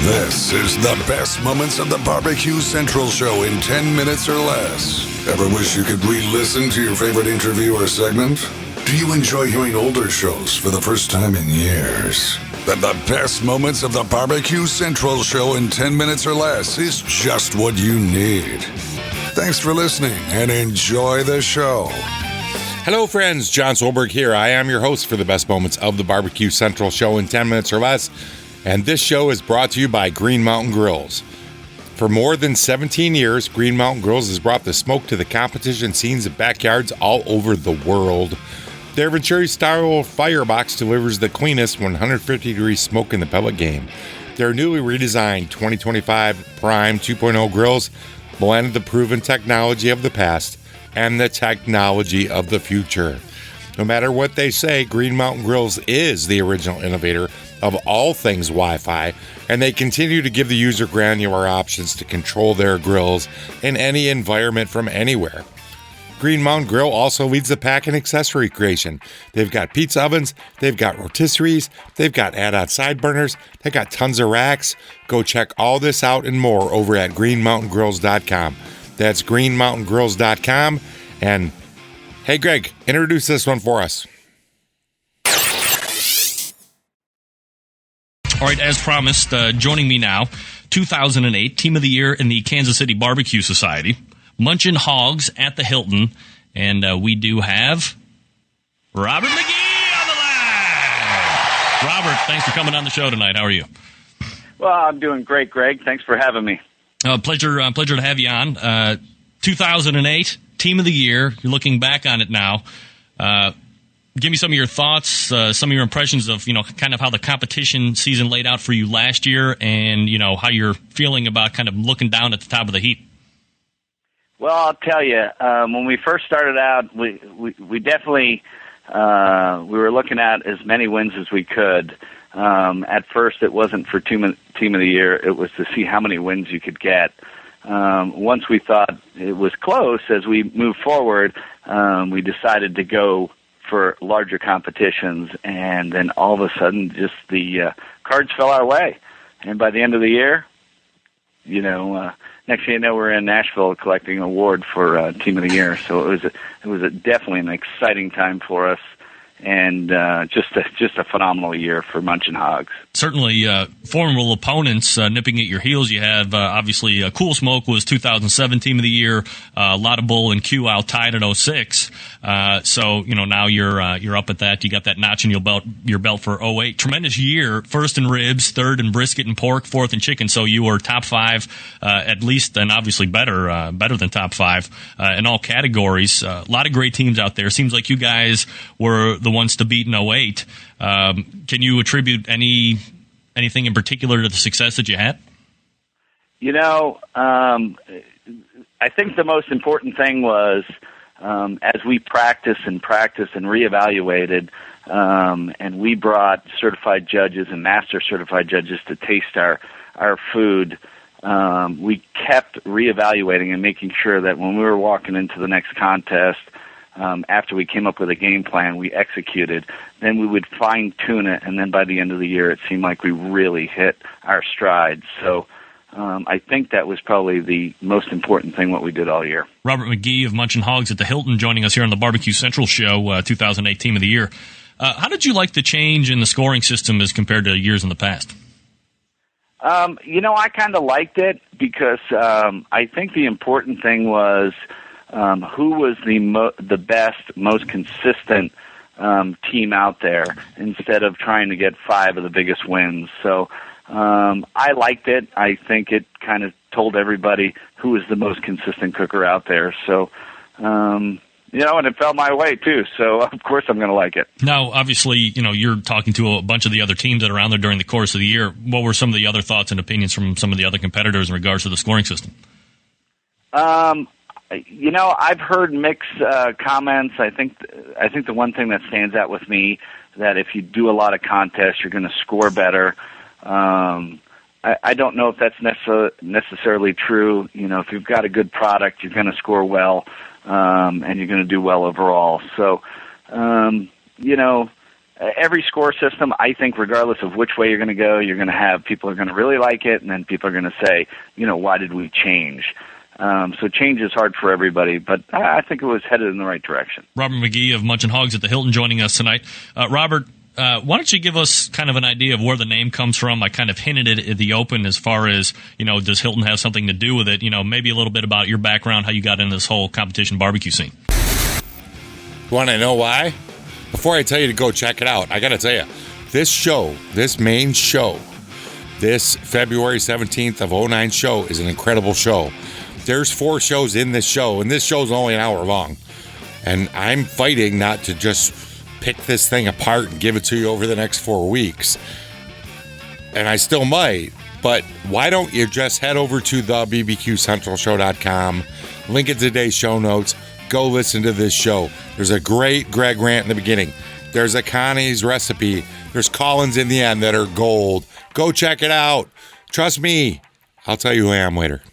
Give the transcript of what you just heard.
This is the best moments of the Barbecue Central show in 10 minutes or less. Ever wish you could re-listen to your favorite interview or segment? Do you enjoy hearing older shows for the first time in years? Then the best moments of the Barbecue Central show in 10 minutes or less is just what you need. Thanks for listening and enjoy the show. Hello, friends. John Solberg here. I am your host for the best moments of the Barbecue Central show in 10 minutes or less. And this show is brought to you by Green Mountain Grills. For more than 17 years, Green Mountain Grills has brought the smoke to the competition scenes of backyards all over the world. Their Venturi-style firebox delivers the cleanest 150-degree smoke in the pellet game. Their newly redesigned 2025 Prime 2.0 grills blend the proven technology of the past and the technology of the future. No matter what they say, Green Mountain Grills is the original innovator of all things Wi-Fi, and they continue to give the user granular options to control their grills in any environment from anywhere. Green Mountain Grill also leads the pack and accessory creation. They've got pizza ovens, they've got rotisseries, they've got add-on side burners, they've got tons of racks. Go check all this out and more over at greenmountaingrills.com. That's greenmountaingrills.com. And hey, Greg, introduce this one for us. All right, as promised, joining me now, 2008 Team of the Year in the Kansas City Barbecue Society, Munchin Hogs at the Hilton, and we do have Robert Magee on the line. Robert, thanks for coming on the show tonight. How are you? Well, I'm doing great, Greg. Thanks for having me. Pleasure to have you on. 2008 Team of the Year. You're looking back on it now. Give me some of your thoughts, some of your impressions of, kind of how the competition season laid out for you last year and, how you're feeling about kind of looking down at the top of the heap. Well, I'll tell you, when we first started out, we definitely we were looking at as many wins as we could. At first, it wasn't for Team of the Year. It was to see how many wins you could get. Once we thought it was close, as we moved forward, we decided to go for larger competitions, and then all of a sudden just the cards fell our way. And by the end of the year, next thing you know, we're in Nashville collecting an award for Team of the Year. So it was definitely an exciting time for us, and just a phenomenal year for Munchin Hogs. Certainly, formidable opponents nipping at your heels. You have obviously Cool Smoke was 2007 Team of the Year. Laudable and Q out tied at 06. So now you're up at that. You got that notch in your belt for 08. Tremendous year. First in ribs, third in brisket and pork, fourth in chicken. So you were top five at least, and obviously better than top five in all categories. A lot of great teams out there. Seems like you guys were the ones to beat in 08. Can you attribute anything in particular to the success that you had? I think the most important thing was as we practiced and reevaluated, and we brought certified judges and master certified judges to taste our food, we kept reevaluating and making sure that when we were walking into the next contest, after we came up with a game plan, we executed. Then we would fine-tune it, and then by the end of the year, it seemed like we really hit our stride. So I think that was probably the most important thing what we did all year. Robert Magee of Munchin Hogs at the Hilton joining us here on the Barbecue Central Show, 2008 Team of the Year. How did you like the change in the scoring system as compared to years in the past? I kind of liked it because I think the important thing was who was the best, most consistent team out there instead of trying to get five of the biggest wins. So I liked it. I think it kind of told everybody who was the most consistent cooker out there. So, and it fell my way too. So of course I'm going to like it. Now, obviously, you're talking to a bunch of the other teams that are around there during the course of the year. What were some of the other thoughts and opinions from some of the other competitors in regards to the scoring system? I've heard mixed comments. I think the one thing that stands out with me that if you do a lot of contests, you're going to score better. I don't know if that's necessarily true. If you've got a good product, you're going to score well, and you're going to do well overall. So, every score system, I think, regardless of which way you're going to go, you're going to have people are going to really like it, and then people are going to say, why did we change? So change is hard for everybody, but I think it was headed in the right direction. Robert Magee of Munchin Hogs at the Hilton joining us tonight. Robert, why don't you give us kind of an idea of where the name comes from? I kind of hinted it at the open as far as, does Hilton have something to do with it? Maybe a little bit about your background, how you got into this whole competition barbecue scene. Want to know why? Before I tell you to go check it out, I got to tell you, this main show, this February 17th of 09 show is an incredible show. There's 4 shows in this show, and this show's only an hour long. And I'm fighting not to just pick this thing apart and give it to you over the next 4 weeks. And I still might, but why don't you just head over to the bbqcentralshow.com, link in today's show notes, go listen to this show. There's a great Greg rant in the beginning. There's a Connie's recipe. There's Collins in the end that are gold. Go check it out. Trust me. I'll tell you who I am later.